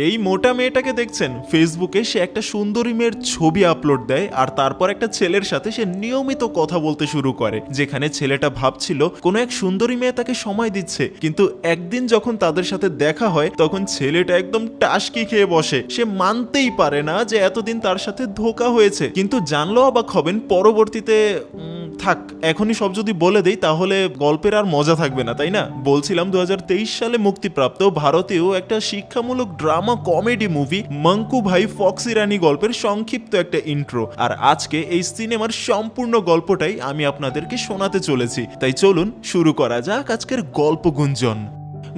এই মোটা মেয়েটাকে দেখছেন, ফেসবুকে সে একটা সুন্দরী মেয়ের ছবি আপলোড দেয় আর তারপর একটা ছেলের সাথে সে নিয়মিত কথা বলতে শুরু করে, যেখানে ছেলেটা ভাবছিল কোনো এক সুন্দরী মেয়ে তাকে সময় দিচ্ছে, কিন্তু একদিন যখন তাদের সাথে দেখা হয় তখন ছেলেটা একদম টাসকি খেয়ে বসে। সে মানতেই পারে না যে এতদিন তার সাথে ধোঁকা হয়েছে, কিন্তু জানলো অবাক হবেন পরবর্তীতে। থাক, এখনই সব যদি বলে দেই তাহলে গল্পের আর মজা থাকবে না, তাই না? বলছিলাম 2023 সালে মুক্তিপ্রাপ্ত ভারতীয় একটা শিক্ষামূলক ড্রামা কমেডি মুভি মঙ্কু ভাই ফক্সি রানী গল্পের সংক্ষিপ্ত একটা ইন্ট্রো। আর আজকে এই সিনেমার সম্পূর্ণ গল্পটাই আমি আপনাদেরকে শোনাতে চলেছি, তাই চলুন শুরু করা যাক আজকের গল্প গুঞ্জন।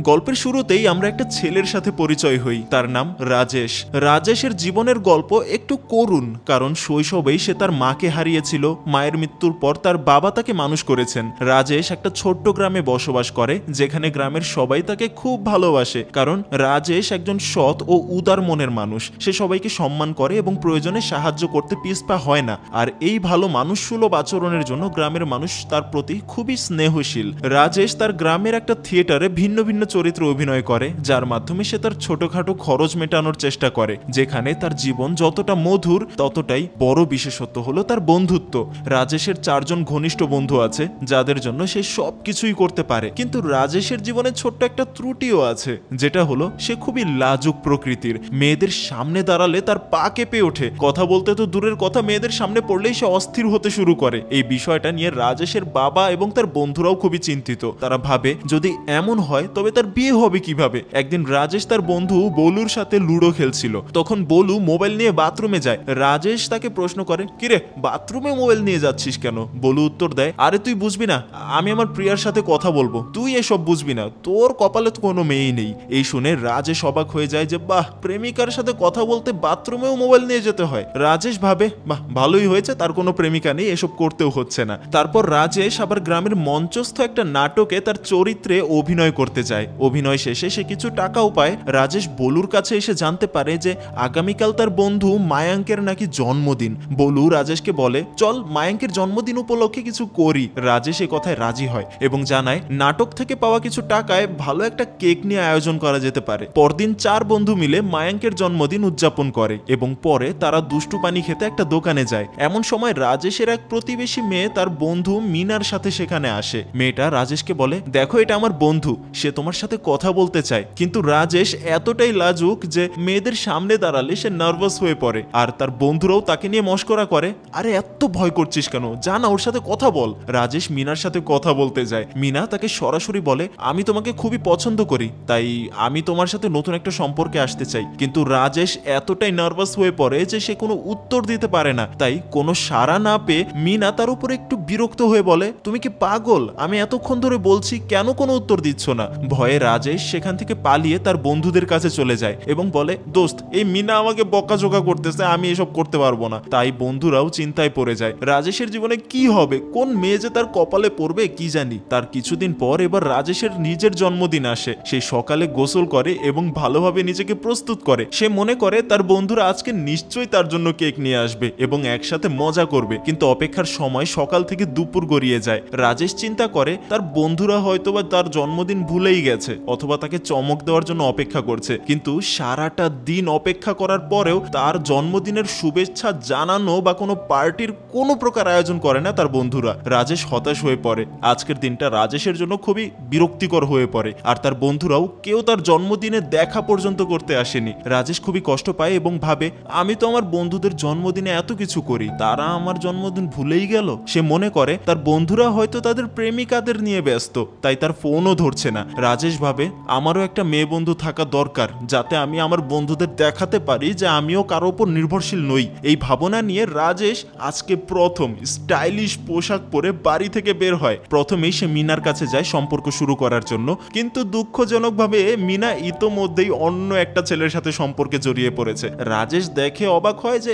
গল্পের শুরুতেই আমরা একটা ছেলের সাথে পরিচয় হই, তার নাম রাজেশ। রাজেশের জীবনের গল্প একটু করুণ, কারণ শৈশবেই সে তার মাকে হারিয়েছিল। মায়ের মৃত্যুর পর তার বাবা তাকে মানুষ করেছেন। রাজেশ একটা ছোট্ট গ্রামে বসবাস করে, যেখানে গ্রামের সবাই তাকে খুব ভালোবাসে, কারণ রাজেশ একজন সৎ ও উদার মনের মানুষ। সে সবাইকে সম্মান করে এবং প্রয়োজনে সাহায্য করতে পিছপা হয় না। আর এই ভালো মানুষসুলভ আচরণের জন্য গ্রামের মানুষ তার প্রতি খুবই স্নেহশীল। রাজেশ তার গ্রামের একটা থিয়েটারে ভিন্ন ভিন্ন চরিত্র অভিনয় করে, যার মাধ্যমে সে তার ছোটখাটো খরচ মেটানোর চেষ্টা করে। যেখানে তার জীবন যতটা মধুর, ততটাই বড় বিশেষত্ব হলো তার বন্ধুত্ব। রাজেশের 4 জন ঘনিষ্ঠ বন্ধু আছে, যাদের জন্য সে সবকিছুই করতে পারে। কিন্তু রাজেশের জীবনে ছোট্ট একটা ত্রুটিও আছে, যেটা হলো সে খুবই লাজুক প্রকৃতির। মেয়েদের সামনে দাঁড়ালে তার পা কেঁপে ওঠে। কথা বলতে তো দূরের কথা, মেয়েদের সামনে পড়লেই সে অস্থির হতে শুরু করে। এই বিষয়টা নিয়ে রাজেশের বাবা এবং তার বন্ধুরাও খুবই চিন্তিত। তারা ভাবে যদি এমন হয় তবে তার বিয়ে হবে কিভাবে। একদিন রাজেশ তার বন্ধু বলুর সাথে লুডো খেলছিল, তখন বলু মোবাইল নিয়ে বাথরুমে যায়। রাজেশ তাকে প্রশ্ন করে, কিরে বাথরুমে মোবাইল নিয়ে যাচ্ছিস কেন? বলু উত্তর দেয়, আরে তুই বুঝবি না, আমি আমার প্রিয়ার সাথে কথা বলবো, তুই এসব বুঝবি না, তোর কপালে তো কোনো মেয়েই নেই। এই শুনে রাজেশ অবাক হয়ে যায় যে বাহ, প্রেমিকার সাথে কথা বলতে বাথরুমেও মোবাইল নিয়ে যেতে হয়। রাজেশ ভাবে বাহ, ভালোই হয়েছে তার কোনো প্রেমিকা নেই, এসব করতেও হচ্ছে না। তারপর রাজেশ আবার গ্রামের মঞ্চস্থ একটা নাটকে তার চরিত্রে অভিনয় করতে যায়। অভিনয় শেষে সে কিছু টাকাও পায়। রাজেশ বলুর কাছে এসে জানতে পারে যে আগামীকাল তার বন্ধু মায়াঙ্কের নাকি জন্মদিন। বলু রাজেশকে বলে, চল মায়াঙ্কের জন্মদিন উপলক্ষে কিছু করি। রাজেশ এ কথায় রাজি হয় এবং জানায় নাটক থেকে পাওয়া কিছু টাকায় ভালো একটা কেক নিয়ে আয়োজন করা যেতে পারে। পরদিন 4 বন্ধু মিলে মায়াঙ্কের জন্মদিন উদযাপন করে এবং পরে তারা দুষ্টু পানি খেতে একটা দোকানে যায়। এমন সময় রাজেশের এক প্রতিবেশী মেয়ে তার বন্ধু মিনার সাথে সেখানে আসে। মেয়েটা রাজেশকে বলে, দেখো এটা আমার বন্ধু, সে তোমার সাথে কথা বলতে চায়। কিন্তু রাজেশ এতটাই লাজুক যে মেয়েদের সামনে দাঁড়ালে সে নার্ভাস হয়ে পড়ে। আর তার বন্ধুরাও তাকে নিয়ে মস্করা করে, আরে এত ভয় করছিস কেন, জানা ওর সাথে কথা বল। রাজেশ মিনার সাথে কথা বলতে যায়। মিনা তাকে সরাসরি বলে, আমি তোমাকে খুবই পছন্দ করি, তাই আমি তোমার সাথে নতুন একটা সম্পর্কে আসতে চাই। কিন্তু রাজেশ এতটাই নার্ভাস হয়ে পড়ে যে সে কোনো উত্তর দিতে পারে না। তাই কোনো সাড়া না পেয়ে মিনা তার উপরে একটু বিরক্ত হয়ে বলে, তুমি কি পাগল? আমি এতক্ষণ ধরে বলছি, কেন কোনো উত্তর দিচ্ছ না? ভয়ে রাজেশ সেখান থেকে পালিয়ে তার বন্ধুদের কাছে চলে যায় এবং বলে, দোস্ত এই মিনা আমাকে বকাঝোকা করতেছে, আমি এসব করতে পারবো না। তাই বন্ধুরাও চিন্তায় পড়ে যায়, রাজেশের জীবনে কি হবে, কোন মেয়ে যে তার কপালে পড়বে কি জানি। তার কিছুদিন পর এবার রাজেশের নিজের জন্মদিন আসে। সে সকালে গোসল করে এবং ভালোভাবে নিজেকে প্রস্তুত করে। সে মনে করে তার বন্ধুরা আজকে নিশ্চয়ই তার জন্য কেক নিয়ে আসবে এবং একসাথে মজা করবে। কিন্তু অপেক্ষার সময় সকাল থেকে দুপুর গড়িয়ে যায়। রাজেশ চিন্তা করে তার বন্ধুরা হয়তোবা তার জন্মদিন ভুলেই গেছে অথবা তাকে চমক দেওয়ার জন্য অপেক্ষা করছে। কিন্তু সারাটা দিন অপেক্ষা করার পরেও তার জন্মদিনের শুভেচ্ছা জানানো বা কোনো পার্টির কোনো প্রকার আয়োজন করে না তার বন্ধুরা। রাজেশ হতাশ হয়ে পড়ে। আজকের দিনটা রাজেশের জন্য খুবই বিরক্তিকর হয়ে পড়ে। আর তার বন্ধুরাও কেউ তার জন্মদিনে দেখা পর্যন্ত করতে আসেনি। রাজেশ খুবই কষ্ট পায় এবং ভাবে, আমি তো আমার বন্ধুদের জন্মদিনে এত কিছু করি, তারা আমার জন্মদিন ভুলেই গেল। সে মনে করে তার বন্ধুরা হয়তো তাদের প্রেমিকাদের নিয়ে ব্যস্ত, তাই তার ফোনও ধরছে না। রাজেশ ভাবে, আমারও একটা মেয়ে বন্ধু থাকা দরকার, যাতে আমি আমার বন্ধুদের দেখাতে পারি যে আমিও কারো উপর নির্ভরশীল নই। এই ভাবনা নিয়ে রাজেশ আজকে প্রথম স্টাইলিশ পোশাক পরে বাড়ি থেকে বের হয়। প্রথমেই সে মিনার কাছে যায় সম্পর্ক শুরু করার জন্য, কিন্তু দুঃখজনকভাবে মিনা ইতোমধ্যেই অন্য একটা ছেলের সাথে সম্পর্কে জড়িয়ে পড়েছে। রাজেশ দেখে অবাক হয় যে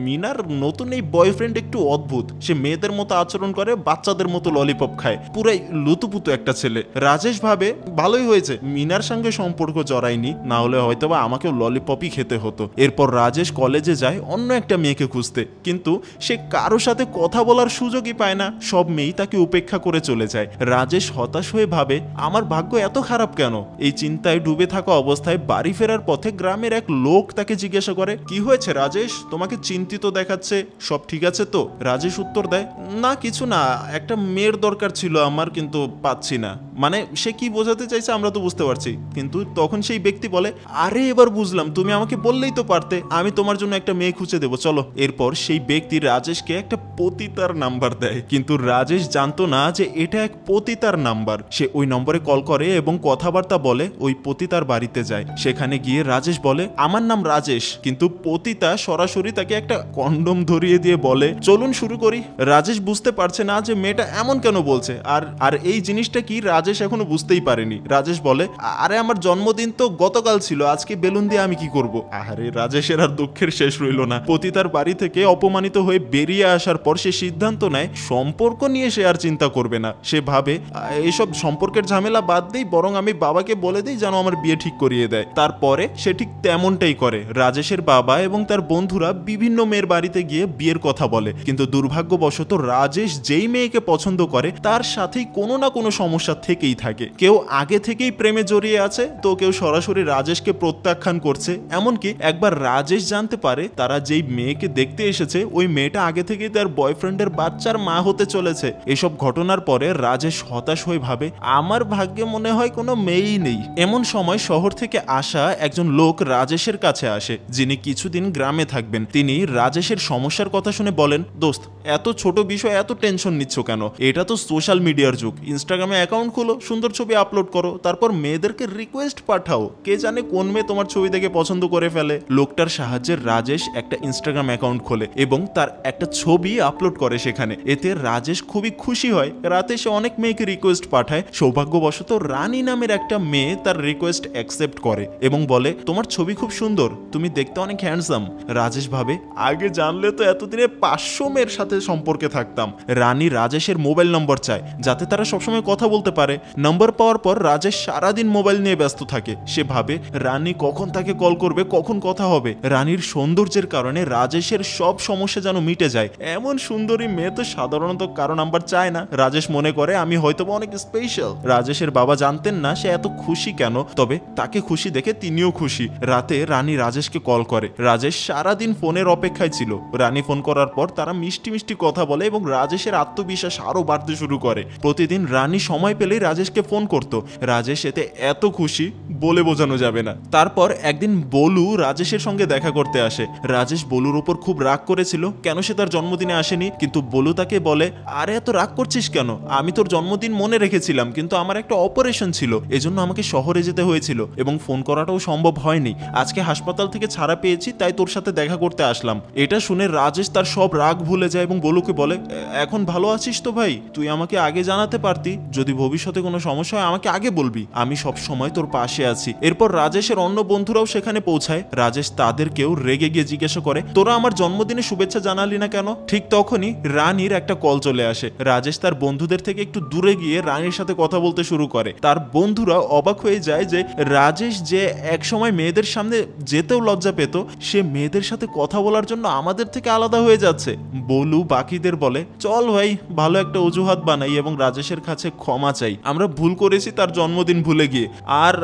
মিনার নতুন এই বয়ফ্রেন্ড একটু অদ্ভুত। সে মেয়েদের মতো আচরণ করে, বাচ্চাদের মতো ললিপপ খায়, পুরাই লুতুপুতু একটা ছেলে। রাজেশ ভাবে ভালো ভালোই হয়েছে মিনার সঙ্গে সম্পর্ক জড়ায়নি, না হলে হয়তোবা আমাকেও ললিপপই খেতে হতো। এরপর রাজেশ কলেজে যায় অন্য একটা মেয়েকে খুঁজতে, কিন্তু সে কারো সাথে কথা বলার সুযোগই পায় না। সব মেয়েই তাকে উপেক্ষা করে চলে যায়। রাজেশ হতাশ হয়ে ভাবে আমার ভাগ্য এত খারাপ কেন। এই চিন্তায় ডুবে থাকা অবস্থায় বাড়ি ফেরার পথে গ্রামের এক লোক তাকে জিজ্ঞাসা করে, কি হয়েছে রাজেশ, তোমাকে চিন্তিত দেখাচ্ছে, সব ঠিক আছে তো? রাজেশ উত্তর দেয়, না কিছু না, একটা মেয়ের দরকার ছিল আমার, কিন্তু পাচ্ছি না। মানে সে কি বোঝাতে চাইছে আমরা তো বুঝতে পারছি, কিন্তু তখন সেই ব্যক্তি বলে, আরে এবার বুঝলাম, তুমি আমাকে বললেই তো পারতে, আমি তোমার জন্য একটা মেয়ে খুঁজে দেবো, চলো। এরপর সেই ব্যক্তি রাজেশকে একটা পতিতার নাম্বার দেয়, কিন্তু রাজেশ জানতো না যে এটা এক পতিতার নাম্বার। সে ওই নম্বরে কল করে এবং কথাবার্তা বলে ওই পতিতার বাড়িতে যায়। সেখানে গিয়ে রাজেশ বলে আমার নাম রাজেশ, কিন্তু পতিতা সরাসরি তাকে একটা কন্ডম ধরিয়ে দিয়ে বলে চলুন শুরু করি। রাজেশ বুঝতে পারছে না যে মেয়েটা এমন কেন বলছে, আর এই জিনিসটা কি রাজেশ এখনো বুঝতেই পারেনি। রাজেশ বলে, আরে আমার জন্মদিন তো গতকাল ছিল, আজকে বেলুন দিয়ে আমি কি করব? আরে রাজেশের আর দুঃখের শেষ রইল না। পতিতার বাড়ি থেকে অপমানিত হয়ে বেরিয়ে আসার পর সে সিদ্ধান্ত নেয় সম্পর্ক নিয়ে সে আর চিন্তা করবে না। সে ভাবে এইসব সম্পর্কের ঝামেলা বাদ দেই, বরং আমি বাবাকে বলে দিই যেন আমার বিয়ে ঠিক করিয়ে দেয়। তারপরে সে ঠিক তেমনটাই করে। রাজেশের বাবা এবং তার বন্ধুরা বিভিন্ন মেয়ের বাড়িতে গিয়ে বিয়ের কথা বলে, কিন্তু দুর্ভাগ্যবশত রাজেশ যেই মেয়েকে পছন্দ করে তার সাথেই কোনো না কোনো সমস্যা থেকেই থাকে। কেউ আগে থেকেই প্রেমে জড়িয়ে আছে, তো কেউ সরাসরি রাজেশকে প্রত্যাখ্যান করছে। এমনকি একবার রাজেশ জানতে পারে তারা যেই মেয়েকে দেখতে এসেছে ওই মেয়েটা আগে থেকেই তার বয়ফ্রেন্ডের বাচ্চার মা হতে চলেছে। এসব ঘটনার পরে রাজেশ হতাশ হয়ে ভাবে আমার ভাগ্যে মনে হয় কোনো মেয়েই নেই। এমন সময় শহর থেকে আসা একজন লোক রাজেশের কাছে আসে, যিনি কিছুদিন গ্রামে থাকবেন। তিনি রাজেশের সমস্যার কথা শুনে বলেন, দোস্ত এত ছোট বিষয় এত টেনশন নিচ্ছ কেন? এটা তো সোশ্যাল মিডিয়ার যুগ, ইনস্টাগ্রামে অ্যাকাউন্ট খুলো, সুন্দর ছবি আপলোড করো, তারপর মেয়েদেরকে রিকোয়েস্ট পাঠাও, কে জানে কোন মেয়ে তোমার ছবি দেখে পছন্দ করে ফেলে। লোকটার সাহায্যে রাজেশ একটা ইনস্টাগ্রাম অ্যাকাউন্ট খোলে এবং তার একটা ছবি আপলোড করে সেখানে। এতে রাজেশ খুবই খুশি হয়। রাতে সে অনেক মেয়েকে রিকোয়েস্ট পাঠায়। সৌভাগ্যবশত রানী নামের একটা মেয়ে তার রিকোয়েস্ট অ্যাকসেপ্ট করে এবং বলে তোমার ছবি খুব সুন্দর, তুমি দেখতে অনেক হ্যান্ডসাম। রাজেশ ভাবে আগে জানলে তো এতদিনে 500 মেয়ের সাথে সম্পর্কে থাকতাম। রানী রাজেশের মোবাইল নম্বর চায় যাতে তারা সবসময় কথা বলতে পারে। নম্বর পাওয়ার পর রাজেশ সারাদিন মোবাইল নিয়ে ব্যস্ত থাকে। সে ভাবে রানী কখন তাকে কল করবে, কখন কথা হবে। রানীর সৌন্দর্যের কারণে রাজেশের সব সমস্যা যেন মিটে যায়। এমন সুন্দরী মেয়ে তো সাধারণত কারো নাম্বার চায় না। রাজেশ মনে করে আমি হয়তো অনেক স্পেশাল। রাজেশের বাবা জানতেন না সে এত খুশি কেন, তবে তাকে খুশি দেখে তিনিও খুশি। রাতে রানী রাজেশকে কল করে। রাজেশ সারাদিন ফোনের অপেক্ষায় ছিল। রানী ফোন করার পর তারা মিষ্টি মিষ্টি কথা বলে এবং রাজেশের আত্মবিশ্বাস আরো বাড়তে শুরু করে। প্রতিদিন রানী সময় পেলেই রাজেশকে ফোন করত। রাজেশ এতে এত খুশি বলে বোঝানো যাবে না। তারপর একদিন বলু রাজেশের সঙ্গে দেখা করতে আসে। রাজেশ বলুর উপর খুব রাগ করেছিল কেন সে তার জন্মদিনে আসেনি, কিন্তু বলু তাকে বলে আরে এত রাগ করছিস কেন, আমি তোর জন্মদিন মনে রেখেছিলাম, কিন্তু আমার একটা অপারেশন ছিল, এজন্য আমাকে শহরে যেতে হয়েছিল এবং ফোন করাটাও সম্ভব হয়নি। আজকে হাসপাতাল থেকে ছাড়া পেয়েছি, তাই তোর সাথে দেখা করতে আসলাম। এটা শুনে রাজেশ তার সব রাগ ভুলে যায় এবং বলুকে বলে এখন ভালো আছিস তো ভাই, তুই আমাকে আগে জানাতে পারতি, যদি ভবিষ্যতে কোনো সমস্যা হয় আমাকে আগে বলবি, আমি সব সময় তোর পাশে আছি। এরপর রাজেশের অন্য বন্ধুরাও সেখানে পৌঁছায়। রাজেশ তাদেরকেও রেগে গিয়ে জিজ্ঞাসা করে তোরা আমার জন্মদিনে শুভেচ্ছা জানালি না কেন? ঠিক তখনই রানীর একটা কল চলে আসে। রাজেশ তার বন্ধুদের থেকে একটু দূরে গিয়ে রানীর সাথে কথা বলতে শুরু করে। তার বন্ধুরা অবাক হয়ে যায় যে রাজেশ যে এক সময় মেয়েদের সামনে যেতেও লজ্জা পেত, সে মেয়েদের সাথে কথা বলার জন্য আমাদের থেকে আলাদা হয়ে যাচ্ছে। বলু বাকিদের বলে চল ভাই ভালো একটা অজুহাত বানাই এবং রাজেশের কাছে ক্ষমা চাই, আমরা ভুল করেছি তার জন্মদিন ভুলে গিয়ে, আর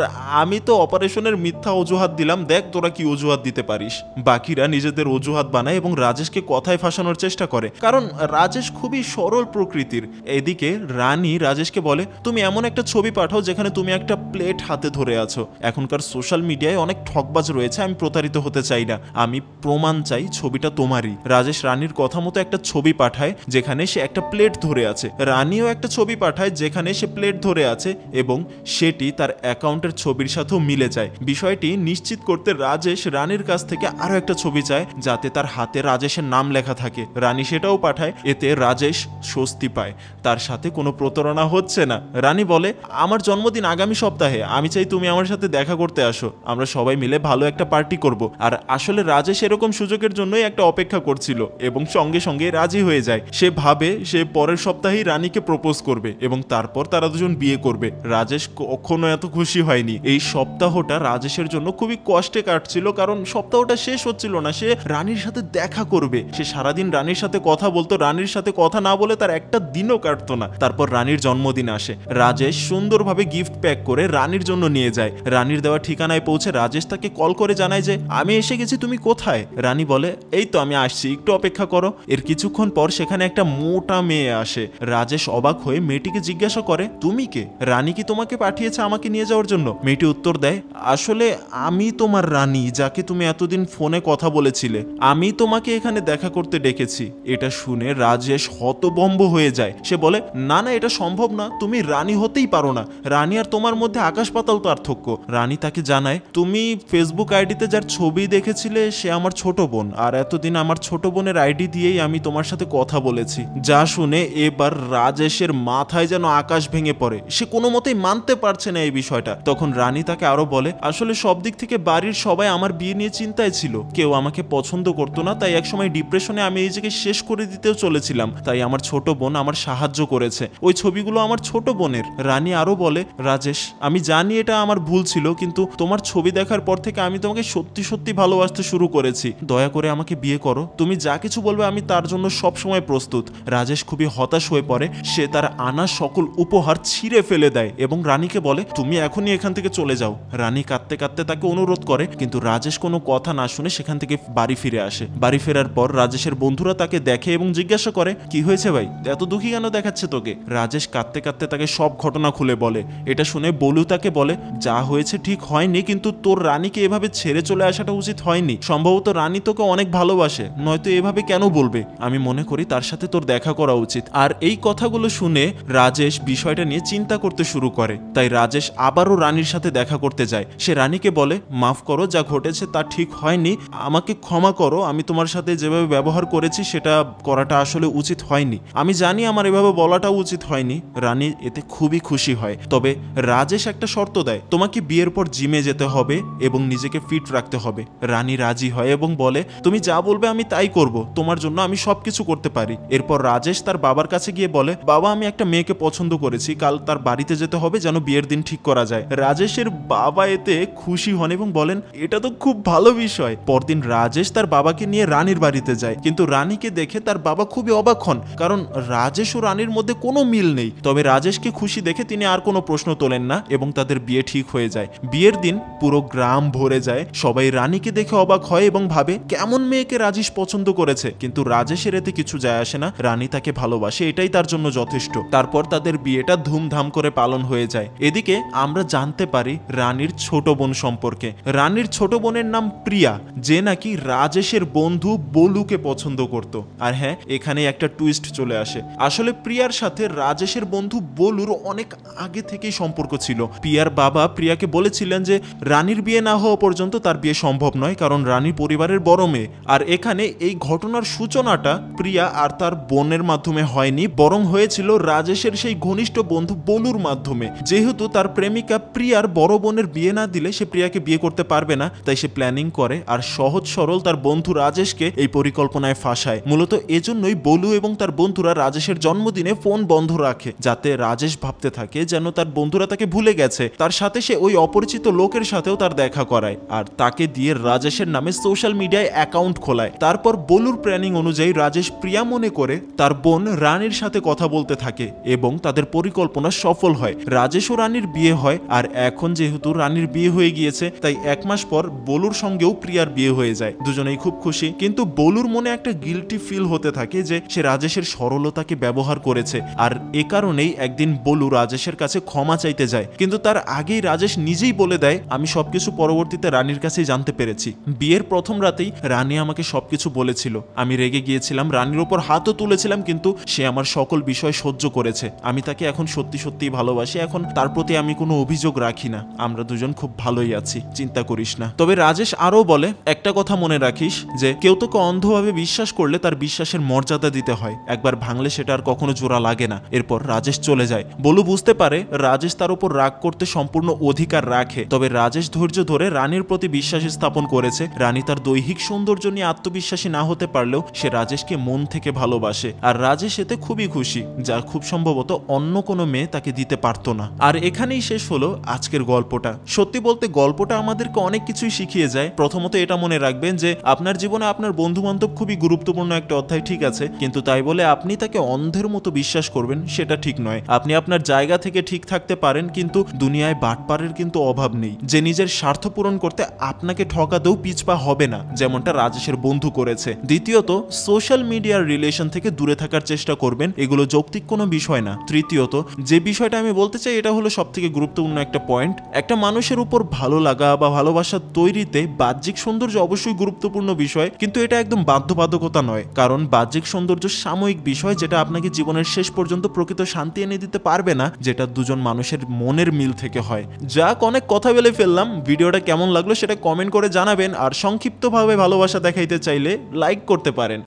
আমি তো অপারেশনের মিথ্যা অজুহাত দিলাম, দেখ তোরা কি অজুহাত দিতে পারিস। বাকিরা নিজেদের অজুহাত বানায় এবং রাজেশকে কথায় ফাঁসানোর চেষ্টা করে, কারণ রাজেশ খুবই সরল প্রকৃতির। এদিকে রানী রাজেশকে বলে তুমি এমন একটা ছবি পাঠাও যেখানে তুমি একটা প্লেট হাতে ধরে আছো। এখনকার সোশ্যাল মিডিয়ায় অনেক ঠকবাজ রয়েছে, আমি প্রতারিত হতে চাই না, আমি প্রমাণ চাই ছবিটা তোমারই। রাজেশ রানীর কথা মতো একটা ছবি পাঠায় যেখানে সে একটা প্লেট ধরে আছে। রানীও একটা ছবি পাঠায় যেখানে সে প্লেট ধরে আছে এবং সেটি তার অ্যাকাউন্টের ছবির সাথেও মিলে যায়। বিষয়টি নিশ্চিত করতে রাজেশ রানীর কাছ থেকে আরো একটা ছবি চায় যাতে তার হাতে রাজেশের নাম লেখা থাকে। রানী সেটাও পাঠায়। এতে রাজেশ স্বস্তি পায়, তার সাথে কোনো প্রতারণা হচ্ছে না। রানী বলে আমার জন্মদিন আগামী সপ্তাহে, আমি চাই তুমি আমার সাথে দেখা করতে আসো, আমরা সবাই মিলে ভালো একটা পার্টি করব। আর আসলে রাজেশ এরকম সুযোগের জন্যই একটা অপেক্ষা করছিল এবং সঙ্গে সঙ্গে রাজি হয়ে যায়। সে ভাবে সে পরের সপ্তাহেই রানীকে প্রপোজ করবে এবং তারপর তারা দুজন বিয়ে করবে। রাজেশ কখনো এত খুশি হয়নি। এই সপ্তাহটা রাজেশের জন্য খুবই কষ্টে কাটছিল, কারণ সপ্তাহটা শেষ হচ্ছিল না। সে রানীর সাথে দেখা করবে, সে সারাদিন রানীর সাথে কথা বলতো, রানীর সাথে কথা না বলে তার একটা দিনও কাটতো না। তারপর রানীর জন্মদিন আসে। রাজেশ সুন্দরভাবে গিফট প্যাক করে রানীর জন্য নিয়ে যায়। রানীর দেওয়া ঠিকানায় পৌঁছে রাজেশ তাকে কল করে জানায় যে আমি এসে গেছি, তুমি কোথায়? রানী বলে এই তো আমি আসছি, একটু অপেক্ষা করো। এর কিছুক্ষণ পর সেখানে একটা মোটা মেয়ে আসে। রাজেশ অবাক হয়ে মেয়েটিকে জিজ্ঞাসা করে তুমি কে? রানী কি তোমাকে পাঠিয়েছে আমাকে নিয়ে যাওয়ার জন্য? মেয়েটি উত্তর দেয় আসলে আমি তোমার রানী, যাকে তুমি এতদিন ফোনে কথা বলেছিলে, আমি তোমাকে এখানে দেখা করতে ডেকেছি। এটা শুনে রাজেশ হতভম্ব হয়ে যায়। সে বলে না না, এটা সম্ভব না, তুমি রানী হতেই পারো না, রানী আর তোমার মধ্যে আকাশ পাতাল পার্থক্য। রানী তাকে জানায় তুমি ফেসবুক আইডিতে যার ছবি দেখেছিলে সে আমার ছোট বোন, আর এতদিন আমার ছোট বোনের আইডি দিয়েই আমি তোমার সাথে কথা বলেছি। যা শুনে এবার রাজেশের মাথায় যেন আকাশ ভেঙে পড়ে। সে কোনো মতেই মানতে পারছে না এই বিষয়টা। তখন রানী তাকে আরো বলে আসলে সব দিক থেকে বাড়ির সবাই আমার বিয়ে নিয়ে চিন্তায় ছিল, কেউ আমাকে পছন্দ করতো না, তাই একসময় ডিপ্রেশনে আমি এই জায়গায় শেষ করে দিতেও চলেছিলাম, তাই আমার ছোট বোন আমার সাহায্য করেছে। ওই ছবিগুলো আমার ছোট বোনের। রানী আরো বলে রাজেশ আমি জানি এটা আমার ভুল ছিল, কিন্তু তোমার ছবি দেখার পর থেকে আমি তোমাকে সত্যি সত্যি ভালোবাসতে শুরু করেছি, দয়া করে আমাকে বিয়ে করো, তুমি যা কিছু বলবে আমি তার জন্য সব সময় প্রস্তুত। রাজেশ খুবই হতাশ হয়ে পড়ে। সে তার আনা সকল উপহার ছিঁড়ে ফেলে দেয় এবং রানীকে বলে তুমি এখনই এখান থেকে চলে যাও। রানী কাঁদতে কাঁদতে তাকে অনুরোধ করে, কিন্তু রাজেশ কোনো কথা না শুনে সেখান থেকে বাড়ি ফিরে আসে। বাড়ি ফেরার পর রাজেশের বন্ধুরা তাকে দেখে এবং জিজ্ঞাসা করে কি হয়েছে ভাই, এত দুঃখী কেন দেখাচ্ছে তোকে? রাজেশ কাঁদতে কাঁদতে তাকে সব ঘটনা খুলে বলে। এটা শুনে বলু তাকে বলে যা হয়েছে ঠিক হয়নি, কিন্তু তোর রানীকে এভাবে ছেড়ে চলে আসাটা উচিত হয়নি। সম্ভবত রানী তোকে অনেক ভালোবাসে, নয়তো এভাবে কেন বলবে? আমি মনে করি তার সাথে তোর দেখা করা উচিত। আর এই কথাগুলো শুনে রাজেশ বিষয়টা নিয়ে চিন্তা করতে শুরু করে। তাই রাজেশ আবারও রানীর সাথে দেখা করতে যায়। সে রানীকে বলে মাফ করো, যা ঘটেছে তা ঠিক হয়নি, আমাকে ক্ষমা করো, আমি তোমার সাথে যেভাবে ব্যবহার করেছি সেটা করাটা আসলে উচিত হয়নি। আমি জানি আমার এভাবে বলাটাও উচিত হয়নি। রানী এতে খুবই খুশি হয়। তবে রাজেশ একটা শর্ত দেয়, তোমাকে বিয়ের পর জিমে যেতে হবে এবং নিজেকে ফিট রাখতে হবে। রানী রাজি হয় এবং বলে তুমি যা বলবে আমি তাই করব, তোমার জন্য আমি সবকিছু করতে পারি। এরপর রাজেশ তার বাবার কাছে গিয়ে বলে বাবা আমি একটা মেয়েকে পছন্দ করেছি, কাল তার বাড়িতে যেতে হবে যেন বিয়ের দিন ঠিক করা যায়। রাজেশের বাবা এতে খুশি হন এবং বলেন এটা তো খুব ভালো বিষয়। পরদিন রাজেশ তার বাবাকে নিয়ে রানীর বাড়িতে যায়, কিন্তু রানীকে দেখে তার বাবা খুবই অবাক হন, কারণ রাজেশ ও রানীর মধ্যে কোনো মিল নেই। তবে রাজেশকে খুশি দেখে তিনি আর কোনো প্রশ্ন তোলেন না এবং তাদের বিয়ে ঠিক হয়ে যায়। বিয়ের দিন পুরো গ্রাম ভরে যায়। সবাই রানীকে দেখে অবাক হয় এবং ভাবে কেমন মেয়েকে রাজেশ পছন্দ করেছে, কিন্তু রাজেশের এতে কিছু যায় আসে না। রানী তাকে ভালোবাসে, এটাই তার জন্য যথেষ্ট। তারপর তাদের বিয়েটা ধুমধাম করে পালন হয়ে যায়। এদিকে আমরা জানতে পারি রানীর ছোট বোন সম্পর্কে। রানীর ছোট বোনের নাম প্রিয়া, যে নাকি রাজেশের বন্ধু বলুকে পছন্দ করত। আর হ্যাঁ, এখানে একটা টুইস্ট চলে আসে। আসলে প্রিয়ার সাথে রাজেশের বন্ধু বলুর অনেক আগে থেকেই সম্পর্ক ছিল। প্রিয়ার বাবা প্রিয়াকে বলেছিলেন যে রানীর বিয়ে না হওয়া পর্যন্ত তার বিয়ে সম্ভব নয়, কারণ রানী পরিবারের বড় মেয়ে। আর এখানে এই ঘটনার সূচনাটা প্রিয়া আর তার বোনের মাধ্যমে হয়নি, বরং হয়েছিল রাজেশের সেই ঘনিষ্ঠ বন্ধু বলুর মাধ্যমে। যেহেতু তার প্রেমিকা প্রিয়ার বড় বোনের বিয়ে না দিলে সে প্রিয়াকে বিয়ে করতে পারবে না, তাই সে প্ল্যানিং করে আর সহজ সরল তার বন্ধু রাজেশকে এই পরিকল্পনায় ফাঁসায়। মূলত এজন্যই বলু এবং তার বন্ধুরা রাজেশের জন্মদিনে ফোন বন্ধ রাখে, যাতে রাজেশ ভাবতে থাকে যেন তার বন্ধুরা তাকে ভুলে গেছে। তার সাথে সে ওই অপরিচিত লোকের সাথেও তার দেখা করায় আর তাকে দিয়ে রাজেশের নামে সোশ্যাল মিডিয়ায় অ্যাকাউন্ট খোলায়। তারপর বলুর প্ল্যানিং অনুযায়ী রাজেশ প্রিয়া মনে করে তার বোন রানীর সাথে কথা বলতে থাকে এবং তাদের পরিকল্পনা সফল হয়। রাজেশ ও রানীর বিয়ে হয়। আর এখন যেহেতু রানীর বিয়ে হয়ে গিয়েছে, তাই এক মাস পর বলুর সঙ্গেও প্রিয়ার বিয়ে হয়ে যায়। দুজনেই খুব খুশি, কিন্তু বলুর মনে একটা গিল্টি ফিল হতে থাকে যে সে রাজেশের সরলতাকে ব্যবহার করেছে। আর এ কারণেই একদিন বলু রাজেশের কাছে ক্ষমা চাইতে যায়, কিন্তু তার আগেই রাজেশ নিজেই বলে দেয় আমি সবকিছু পরবর্তীতে রানীর কাছেই জানতে পেরেছি। বিয়ের প্রথম রাতেই রানী আমাকে সবকিছু বলেছিল, আমি রেগে গিয়েছিলাম, রানীর ওপর হাতও তুলেছিলাম, কিন্তু সে আমার সকল বিষয় সহ্য করেছে। আমি তাকে এখন সত্যি সত্যিই ভালোবাসি, এখন তার প্রতি আমি কোনো অভিযোগ রাখি না, আমরা দুজন খুব ভালোই আছি, চিন্তা করিস না। তবে রাজেশ আরও বলে একটা কথা মনে রাখিস যে কেউ তোকে অন্ধভাবে বিশ্বাস করলে তার বিশ্বাসের মর্যাদা দিতে হয়, একবার ভাঙলে সেটা আর কখনো জোড়া লাগে না। এরপর রাজেশ চলে যায়। বলু বুঝতে পারে রাজেশ তার উপর রাগ করতে সম্পূর্ণ অধিকার রাখে, তবে রাজেশ ধৈর্য ধরে রানীর প্রতি বিশ্বাস স্থাপন করেছে। রানী তার দৈহিক সৌন্দর্য নিয়ে আত্মবিশ্বাসী না হতে পারলেও সে রাজেশকে মন থেকে ভালোবাসে, আর রাজেশ এতে খুবই খুশি, যা খুব সম্ভবত অন্য কোনো কোনো মেয়ে তাকে দিতে পারতো না। আর এখানেই শেষ হলো আজকের গল্পটা। সত্যি বলতে গল্পটা আমাদেরকে অনেক কিছুই শিখিয়ে যায়। প্রথমত এটা মনে রাখবেন যে আপনার জীবনে আপনার বন্ধু বান্ধব খুবই গুরুত্বপূর্ণ একটা অধ্যায়, ঠিক আছে, কিন্তু তাই বলে আপনি তাকে অন্ধের মতো বিশ্বাস করবেন সেটা ঠিক নয়। আপনি আপনার জায়গা থেকে ঠিক থাকতে পারেন, কিন্তু দুনিয়ায় বাটপারের কিন্তু অভাব নেই যে নিজের স্বার্থ পূরণ করতে আপনাকে ঠকাতেও পিছপা হবে না, যেমনটা রাজেশের বন্ধু করেছে। দ্বিতীয়ত, সোশ্যাল মিডিয়ার রিলেশন থেকে দূরে থাকার চেষ্টা করবেন, এগুলো যৌক্তিক কোনো বিষয় না। তৃতীয়ত, যে বিষয়টা আমি বলতে চাই এটা হলো সবথেকে গুরুত্বপূর্ণ একটা পয়েন্ট, একটা মানুষের উপর ভালো লাগা বা ভালোবাসা তৈরিতে বাহ্যিক সৌন্দর্য অবশ্যই গুরুত্বপূর্ণ বিষয়, কিন্তু এটা একদম বাধ্যবাধকতা নয়। কারণ বাহ্যিক সৌন্দর্য সাময়িক বিষয়, যেটা আপনাকে জীবনের শেষ পর্যন্ত প্রকৃত শান্তি এনে দিতে পারবে না, যেটা দুজন মানুষের মনের মিল থেকে হয়। যাক, অনেক কথা বলে ফেললাম। ভিডিওটা কেমন লাগলো সেটা কমেন্ট করে জানাবেন, আর সংক্ষিপ্তভাবে ভালোবাসা দেখাইতে চাইলে লাইক করতে পারেন।